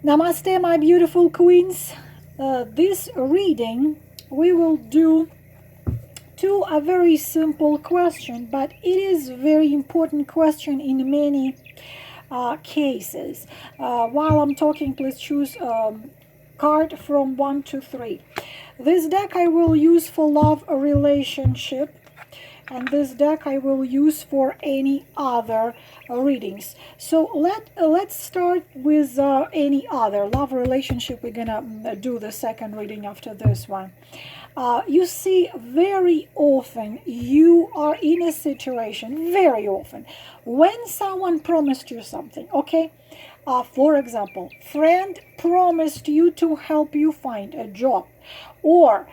Namaste, my beautiful queens. This reading we will do to a very simple question, but it is a very important question in many cases. While I'm talking, please choose card from 1 to 3. This deck I will use for love relationship, and this deck I will use for any other readings. So let's start with any other love relationship. We're gonna do the second reading after this one. You see, very often you are in a situation, very often, when someone promised you something, okay? For example, friend promised you to help you find a job, or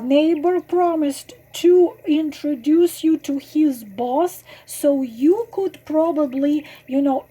neighbor promised to introduce you to his boss so you could probably,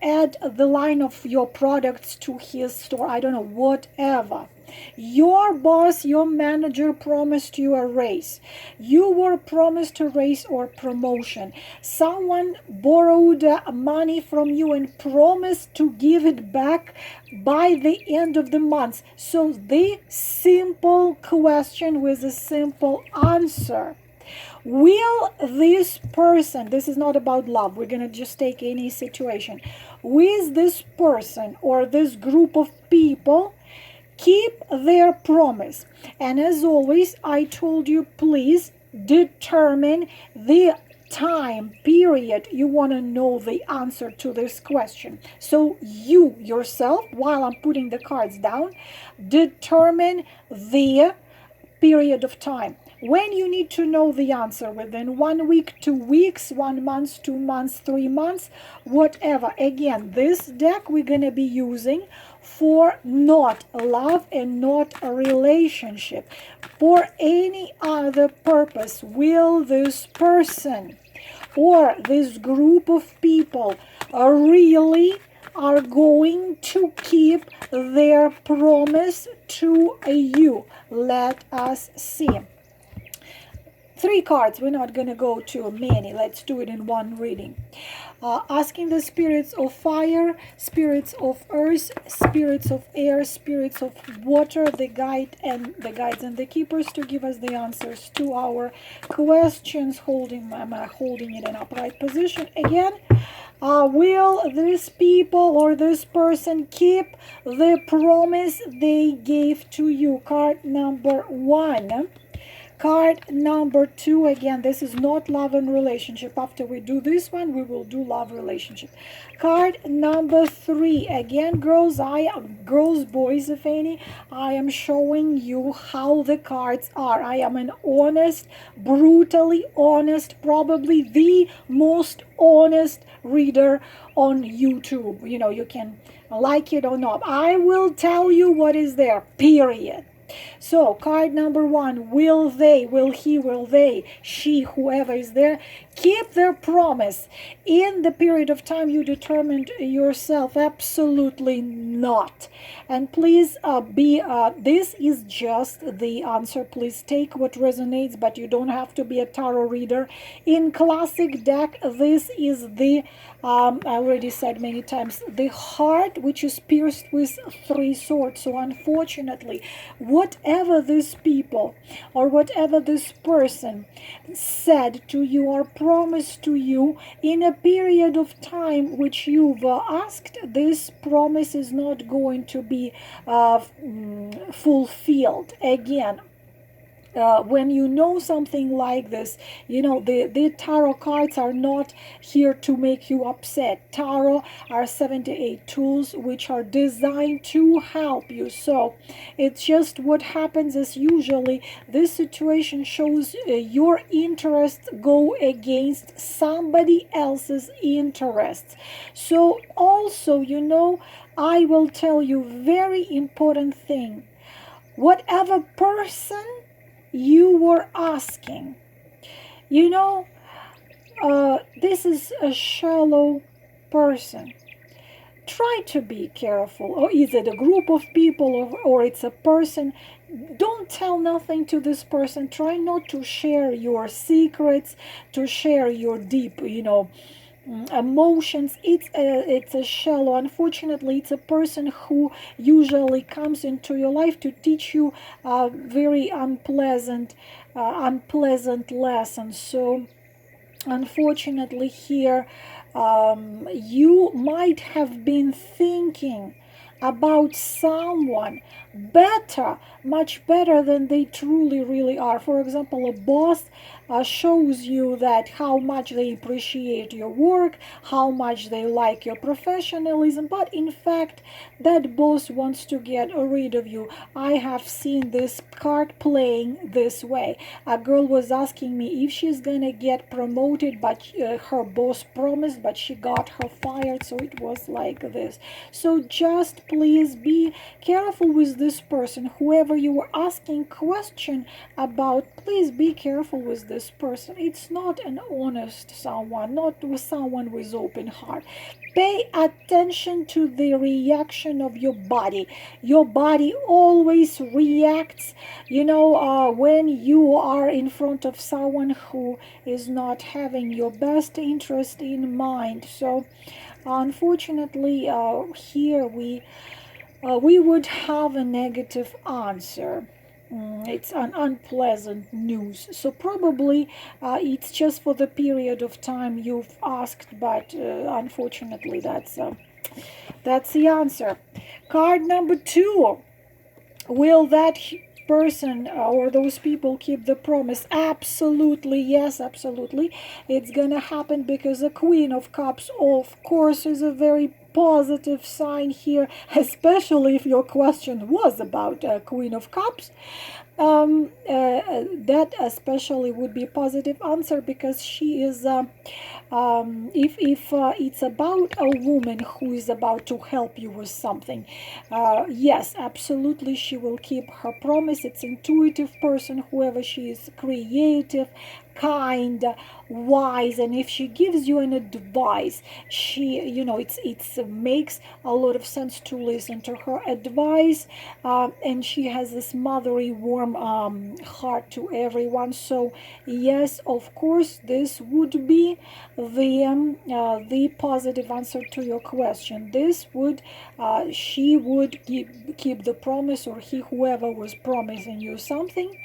add the line of your products to his store. I don't know, whatever. Your boss, your manager promised you a raise. You were promised a raise or promotion. Someone borrowed money from you and promised to give it back by the end of the month. So the simple question with a simple answer. Will this person, this is not about love, we're going to just take any situation. Will this person or this group of people keep their promise? And as always, I told you, please determine the time period you want to know the answer to this question. So you yourself, while I'm putting the cards down, determine the period of time. When you need to know the answer, within 1 week, 2 weeks, 1 month, 2 months, 3 months, whatever. Again, this deck we're going to be using for not love and not a relationship. For any other purpose, will this person or this group of people really are going to keep their promise to you? Let us see. 3 cards. We're not going to go too many. Let's do it in one reading. Asking the spirits of fire, spirits of earth, spirits of air, spirits of water, the guides and the keepers to give us the answers to our questions. I'm holding it in upright position again. Will these people or this person keep the promise they gave to you? Card number 1. Card number 2, again, this is not love and relationship. After we do this one, we will do love relationship. Card number 3, again, girls, boys, if any, I am showing you how the cards are. I am an honest, brutally honest, probably the most honest reader on YouTube. You can like it or not. I will tell you what is there, period. So card number 1, will they, she, whoever is there, keep their promise in the period of time you determined yourself? Absolutely not. And please this is just the answer. Please take what resonates, but you don't have to be a tarot reader. In classic deck, this is the I already said many times, the heart which is pierced with 3 swords. So unfortunately, whatever these people or whatever this person said to you or promised to you in a period of time which you've asked, this promise is not going to be fulfilled. Again, when you know something like this, the tarot cards are not here to make you upset. Tarot are 78 tools which are designed to help you. So it's just what happens is usually this situation shows your interests go against somebody else's interests. So also, I will tell you very important thing. Whatever person you were asking, this is a shallow person. Try to be careful. Or is it a group of people or it's a person? Don't tell nothing to this person. Try not to share your secrets, to share your deep, emotions. It's a shallow. Unfortunately, it's a person who usually comes into your life to teach you very unpleasant lessons. So unfortunately here, you might have been thinking about someone better, much better than they truly really are. For example, a boss shows you that how much they appreciate your work, how much they like your professionalism, but in fact that boss wants to get rid of you. I have seen this card playing this way. A girl was asking me if she's gonna get promoted, but her boss promised, but she got her fired. So it was like this. So just please be careful with this person. Whoever you were asking question about, please be careful with this person. It's not an honest someone, not with someone with open heart. Pay attention to the reaction of your body. Your body always reacts, when you are in front of someone who is not having your best interest in mind. So unfortunately, here we would have a negative answer. It's an unpleasant news. So probably it's just for the period of time you've asked, but unfortunately that's the answer. Card number 2. Will that person or those people keep the promise? Absolutely, yes, absolutely. It's gonna happen because the Queen of Cups, of course, is a very positive sign here, especially if your question was about Queen of Cups. That especially would be a positive answer because she is if it's about a woman who is about to help you with something, yes, absolutely, she will keep her promise. It's intuitive person, whoever she is, creative, kind, wise, and if she gives you an advice, she, it's makes a lot of sense to listen to her advice, and she has this mothery warm heart to everyone. So yes, of course, this would be the positive answer to your question. This would she would keep the promise, or he, whoever was promising you something,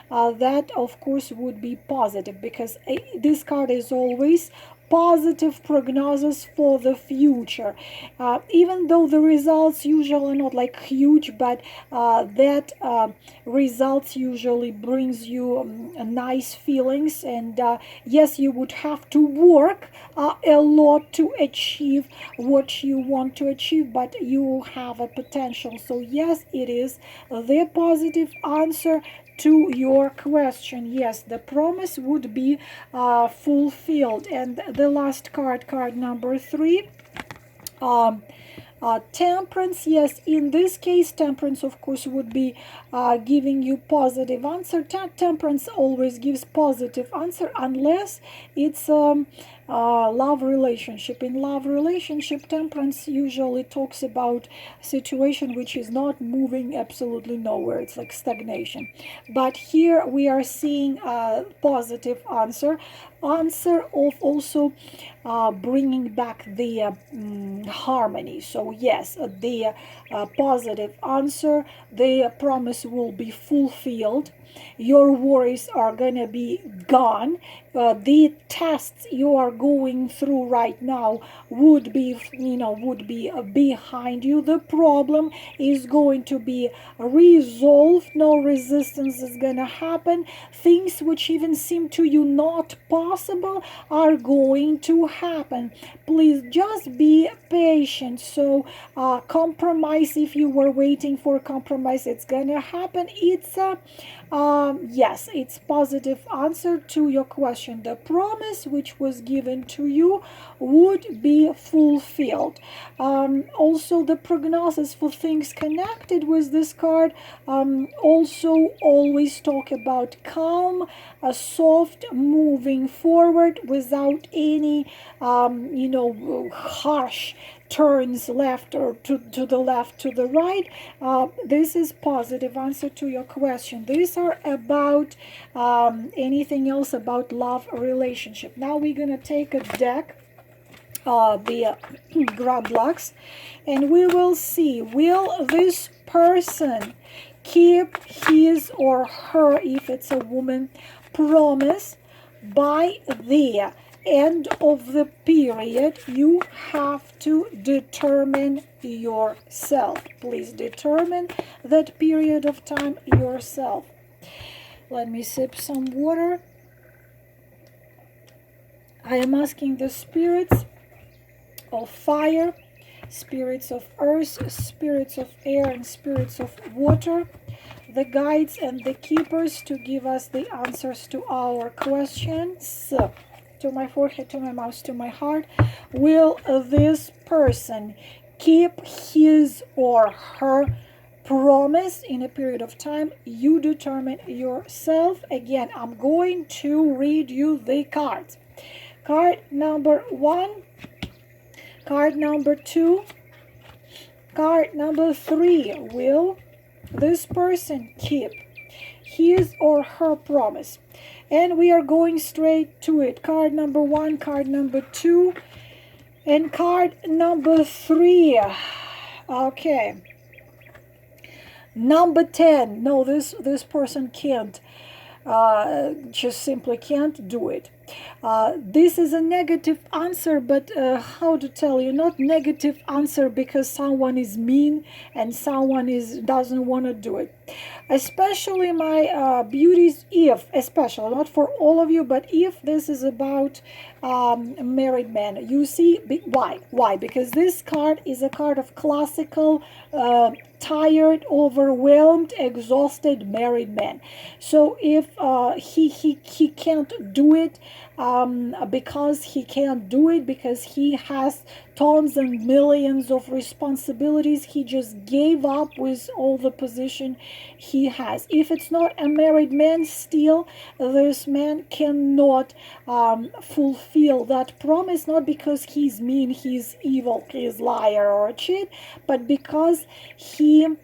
that of course would be positive, because this card is always positive prognosis for the future, even though the results usually are not like huge, but that results usually brings you nice feelings, and yes, you would have to work a lot to achieve what you want to achieve, but you have a potential. So yes, it is the positive answer to your question. Yes, the promise would be fulfilled. And the last card, card number 3, temperance. Yes, in this case, temperance of course would be giving you positive answer. Temperance always gives positive answer unless it's love relationship. In love relationship, temperance usually talks about situation which is not moving absolutely nowhere. It's like stagnation. But here we are seeing a positive answer of also bringing back the harmony. So yes, the positive answer, the promise will be fulfilled. Your worries are gonna be gone. The tests you are going through right now would be behind you. The problem is going to be resolved. No resistance is gonna happen. Things which even seem to you not possible are going to happen. Please just be patient. So compromise, if you were waiting for compromise, it's gonna happen. It's yes, it's positive answer to your question. The promise which was given to you would be fulfilled. Also, the prognosis for things connected with this card also always talk about calm, a soft moving forward without any harsh turns left or to the left, to the right. This is positive answer to your question. These are about anything else about love relationship. Now we're gonna take a deck the grab blocks, and we will see, will this person keep his or her, if it's a woman, promise by the end of the period. You have to determine yourself. Please determine that period of time yourself. Let me sip some water. I am asking the spirits of fire, spirits of earth, spirits of air, and spirits of water, the guides and the keepers, to give us the answers to our questions. To my forehead, to my mouth, to my heart. Will this person keep his or her promise in a period of time? You determine yourself. Again, I'm going to read you the cards. Card number 1, card number 2, card number 3. Will this person keep his or her promise? And we are going straight to it. Card number 1, card number 2, and card number 3. Okay. Number 10. No, this person can't. Just simply can't do it. This is a negative answer, but how to tell you, not negative answer because someone is mean and someone doesn't want to do it. Especially my beauties, if, especially, not for all of you, but if this is about married men. You see, why? Because this card is a card of classical tired, overwhelmed, exhausted married man. So if he can't do it because he can't do it because he has tons and millions of responsibilities, he just gave up with all the position he has. If it's not a married man, still this man cannot fulfill that promise, not because he's mean, he's evil, he's liar or a cheat, but because he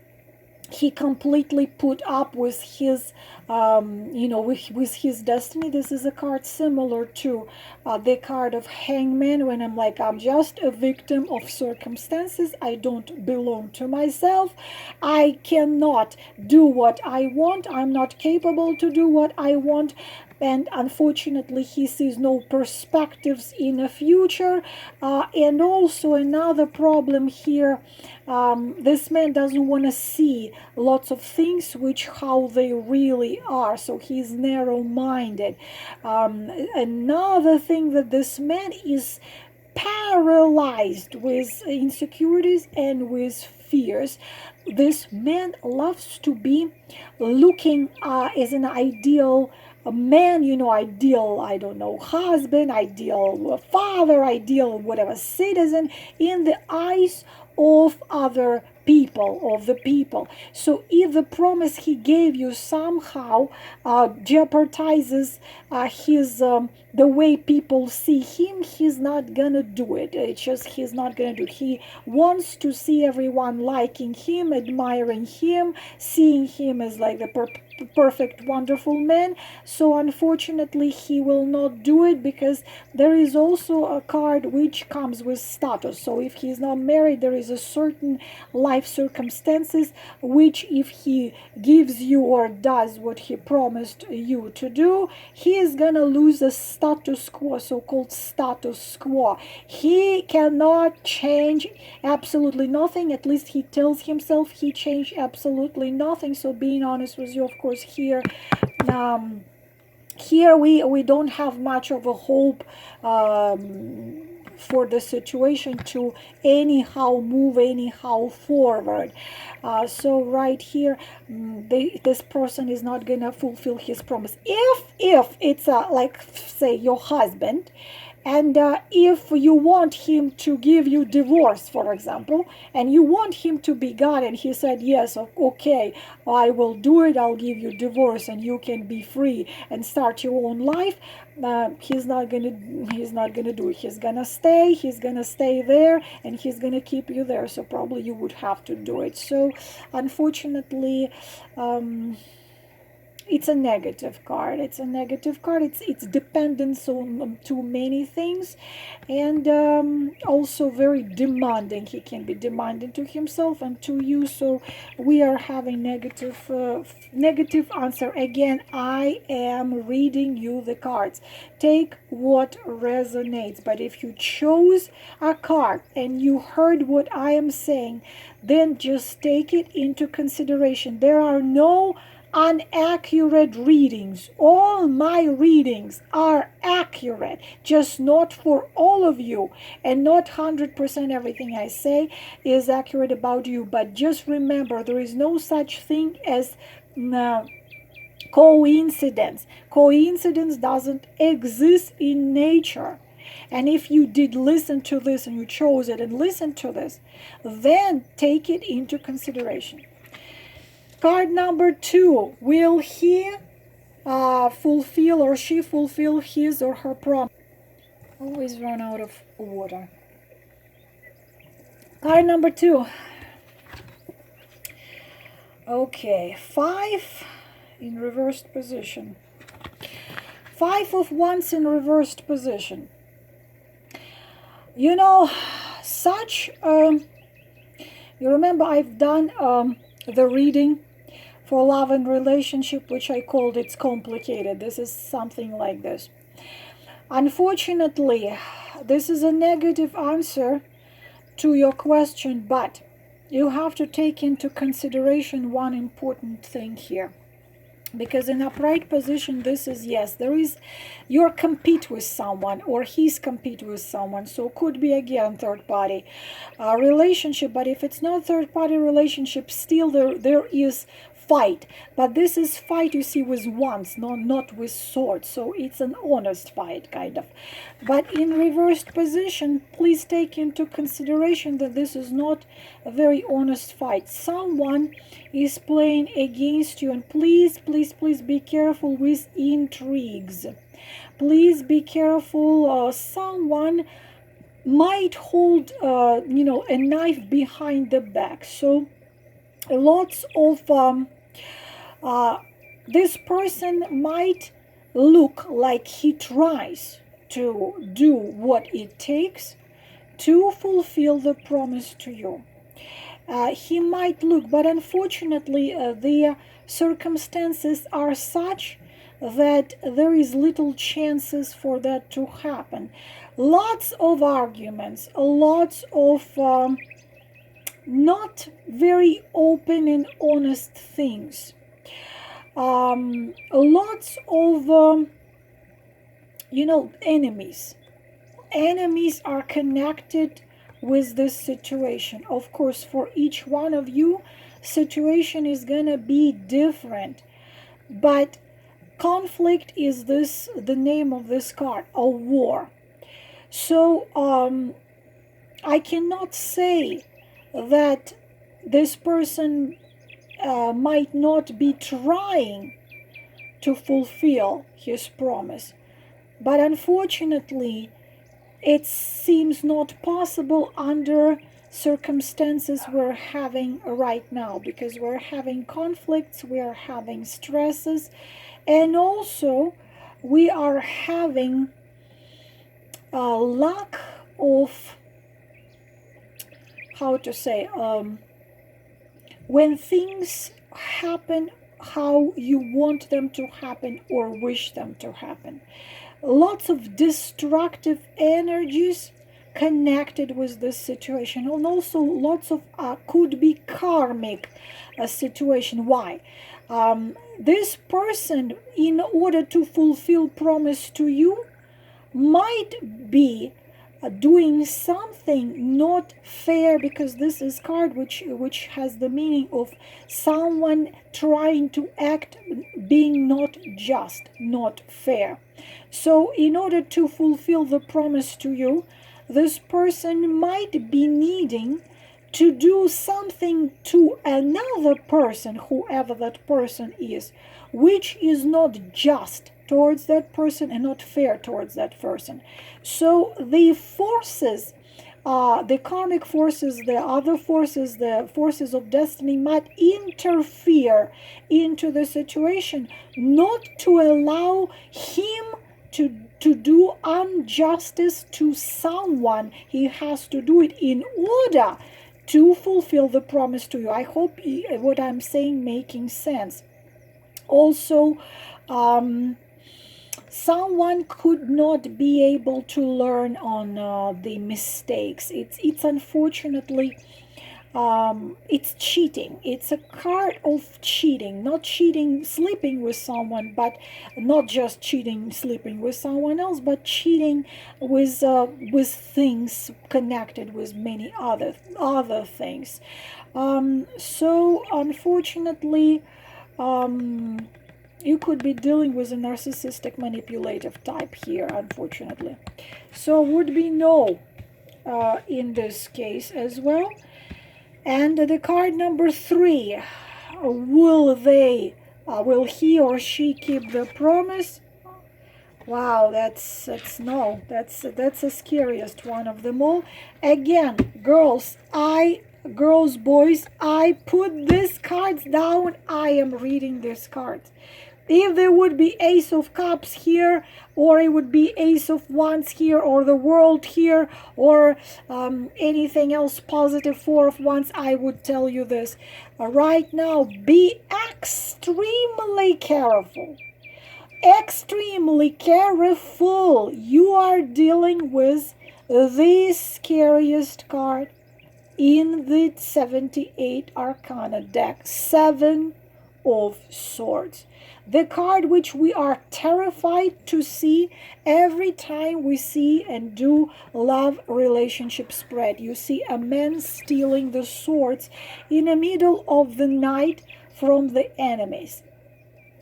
completely put up with his with his destiny. This is a card similar to the card of hangman, when I'm like, I'm just a victim of circumstances, I don't belong to myself, I cannot do what I want, I'm not capable to do what I want, and unfortunately he sees no perspectives in the future. And also another problem here, this man doesn't want to see lots of things which how they really are, so he's narrow-minded. Another thing, that this man is paralyzed with insecurities and with fears. This man loves to be looking as an ideal man, ideal, I don't know, husband, ideal father, ideal whatever, citizen in the eyes of other people, of the people. So if the promise he gave you somehow jeopardizes his the way people see him, he's not gonna do it. It's just he's not gonna do it. He wants to see everyone liking him, admiring him, seeing him as like the perfect, wonderful man. So unfortunately he will not do it, because there is also a card which comes with status. So if he's not married, there is a certain life circumstances which, if he gives you or does what he promised you to do, he is gonna lose a status quo, so-called status quo. He cannot change absolutely nothing. At least he tells himself he changed absolutely nothing. So being honest with you, of course, here we don't have much of a hope for the situation to anyhow move anyhow forward. So right here, this person is not gonna fulfill his promise. If it's like, say, your husband, and if you want him to give you divorce, for example, and you want him to be God, and he said, yes, okay, I will do it, I'll give you divorce and you can be free and start your own life, he's not gonna do it. He's gonna stay there, and he's gonna keep you there. So probably you would have to do it. So unfortunately, it's a negative card. It's a negative card. It's dependence on too many things, and also very demanding. He can be demanding to himself and to you. So we are having negative answer. Again, I am reading you the cards. Take what resonates. But if you chose a card and you heard what I am saying, then just take it into consideration. There are no inaccurate readings. All my readings are accurate, just not for all of you, and not 100% everything I say is accurate about you. But just remember, there is no such thing as coincidence. Coincidence doesn't exist in nature. And if you did listen to this and you chose it and listened to this, then take it into consideration. Card number 2. Will he fulfill or she fulfill his or her promise? Always run out of water. Card number 2. Okay, 5 in reversed position. 5 of Wands in reversed position. You know, you remember I've done the reading for love and relationship, which I called It's Complicated. This is something like this. Unfortunately, this is a negative answer to your question, but you have to take into consideration one important thing here. Because in upright position, this is, yes, there is, you're compete with someone or he's compete with someone. So could be again third party relationship. But if it's not third party relationship, still there is fight. But this is fight, you see, with wands, not with swords. So it's an honest fight, kind of. But in reversed position, please take into consideration that this is not a very honest fight. Someone is playing against you, and please be careful with intrigues. Please be careful. Someone might hold a knife behind the back. So lots of this person might look like he tries to do what it takes to fulfill the promise to you. He might look, but unfortunately the circumstances are such that there is little chances for that to happen. Lots of arguments, lots of not very open and honest things. Lots of enemies. Enemies are connected with this situation. Of course, for each one of you, situation is gonna be different, but conflict is the name of this card, a war. So I cannot say that this person might not be trying to fulfill his promise, but unfortunately it seems not possible under circumstances we're having right now, because we're having conflicts, we're having stresses, and also we are having a lack of, how to say, when things happen how you want them to happen or wish them to happen. Lots of destructive energies connected with this situation, and also lots of could be karmic situation. Why? This person, in order to fulfill promise to you, might be doing something not fair, because this is card which has the meaning of someone trying to act being not just, not fair. So in order to fulfill the promise to you, this person might be needing to do something to another person, whoever that person is, which is not just towards that person and not fair towards that person. So the forces the karmic forces, the other forces, the forces of destiny might interfere into the situation, not to allow him to do injustice to someone. He has to do it in order to fulfill the promise to you. I hope what I'm saying making sense. Also, someone could not be able to learn on the mistakes. It's unfortunately it's cheating. It's a card of cheating, not cheating sleeping with someone, but not just cheating sleeping with someone else, but cheating with things connected with many other things. So unfortunately, you could be dealing with a narcissistic manipulative type here, unfortunately. So would be no in this case as well. And the card number 3, will he or she keep the promise? Wow, that's no, that's the scariest one of them all. Again, girls, boys, I put these cards down. I am reading these cards. If there would be Ace of Cups here, or it would be Ace of Wands here, or the World here, or anything else positive, Four of Wands, I would tell you this. Right now, be extremely careful. Extremely careful. You are dealing with the scariest card in the 78 Arcana deck. 7 of Swords. The card which we are terrified to see every time we see and do love relationship spread. You see a man stealing the swords in the middle of the night from the enemies.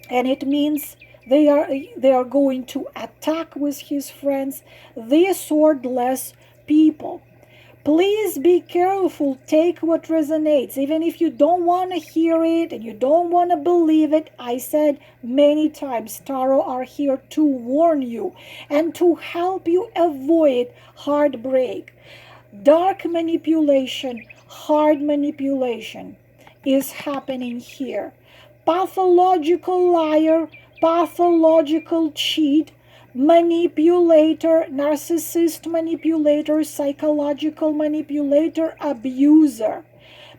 And it means they are going to attack with his friends, the swordless people. Please be careful. Take what resonates. Even if you don't want to hear it and you don't want to believe it, I said many times, Tarot are here to warn you and to help you avoid heartbreak. Dark manipulation, hard manipulation is happening here. Pathological liar, pathological cheat, manipulator, narcissist manipulator, psychological manipulator, abuser.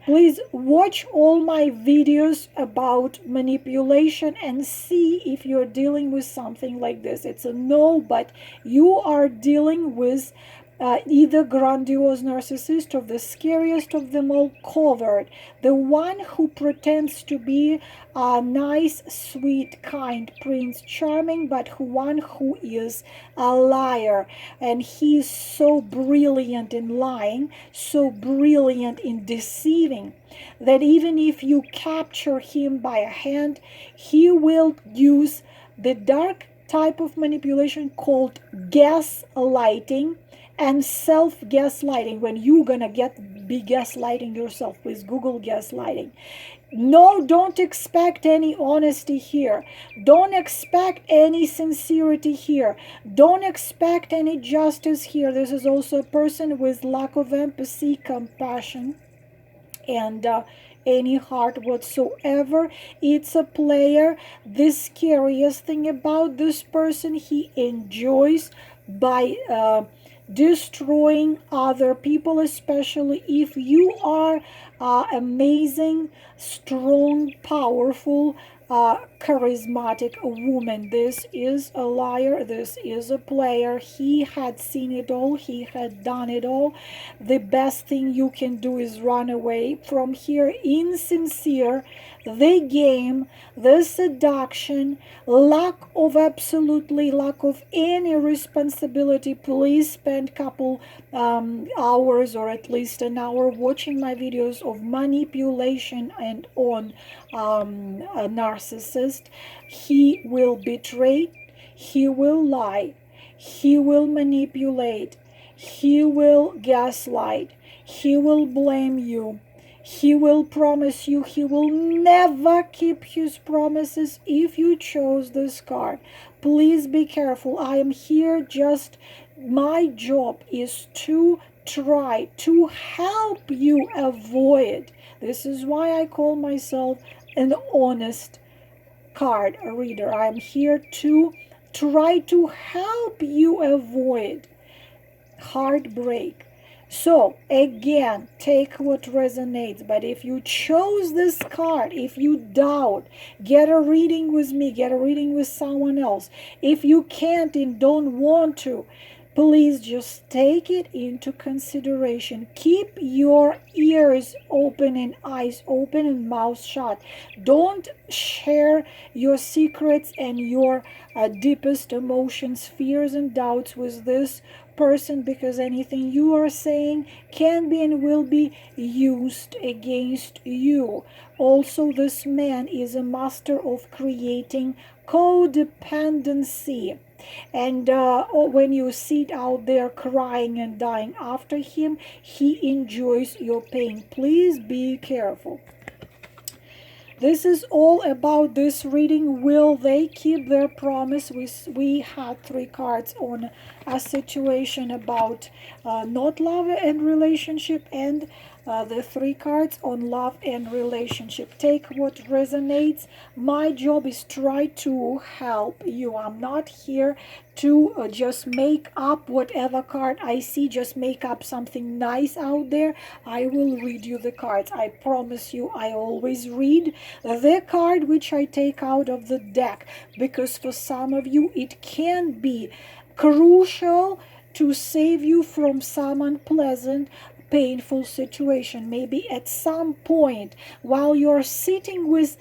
Please watch all my videos about manipulation and see if you're dealing with something like this. It's a no, but you are dealing with either grandiose narcissist or the scariest of them all covered. The one who pretends to be a nice, sweet, kind Prince Charming, but one who is a liar. And he is so brilliant in lying, so brilliant in deceiving, that even if you capture him by a hand, he will use the dark type of manipulation called gaslighting and self-gaslighting. When you're gonna be gaslighting yourself, please Google gaslighting. No, don't expect any honesty here. Don't expect any sincerity here. Don't expect any justice here. This is also a person with lack of empathy, compassion, and any heart whatsoever. It's a player. The scariest thing about this person, he enjoys by destroying other people, especially if you are amazing, strong, powerful, charismatic woman. This is a liar. This is a player. He had seen it all. He had done it all. The best thing you can do is run away from here. Insincere, the game, the seduction, lack of any responsibility. Please spend couple hours or at least an hour watching my videos of manipulation and on a narcissist. He will betray, he will lie, he will manipulate, he will gaslight, he will blame you, he will promise you, he will never keep his promises if you chose this card. Please be careful. I am here just, my job is to try to help you avoid. This is why I call myself an honest card reader. I'm here to try to help you avoid heartbreak. So again, take what resonates. But if you chose this card, if you doubt, get a reading with me, get a reading with someone else. If you can't and don't want to, please just take it into consideration. Keep your ears open and eyes open and mouth shut. Don't share your secrets and your deepest emotions, fears, and doubts with this person, because anything you are saying can be and will be used against you. Also, this man is a master of creating codependency. And when you sit out there crying and dying after him, he enjoys your pain. Please be careful. This is all about this reading. Will they keep their promise? We had 3 cards on a situation about not love and relationship, and the 3 cards on love and relationship. Take what resonates. My job is try to help you. I'm not here to just make up whatever card I see, just make up something nice out there. I will read you the cards. I promise you, I always read the card which I take out of the deck, because for some of you it can be crucial to save you from some unpleasant, painful situation. Maybe at some point while you're sitting with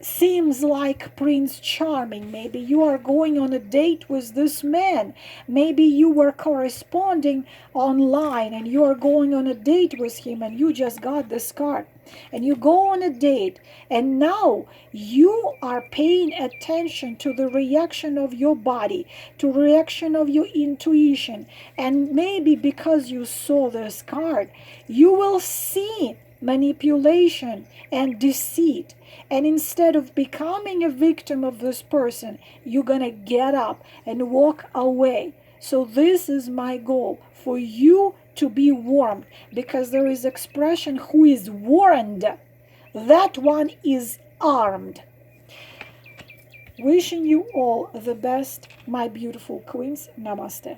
seems like Prince Charming, maybe you are going on a date with this man, maybe you were corresponding online and you are going on a date with him, and you just got this card and you go on a date, and now you are paying attention to the reaction of your body, to reaction of your intuition, and maybe because you saw this card, you will see manipulation and deceit. And instead of becoming a victim of this person, you're gonna get up and walk away. So this is my goal, for you to be warned, because there is expression, who is warned, that one is armed. Wishing you all the best, my beautiful queens. Namaste.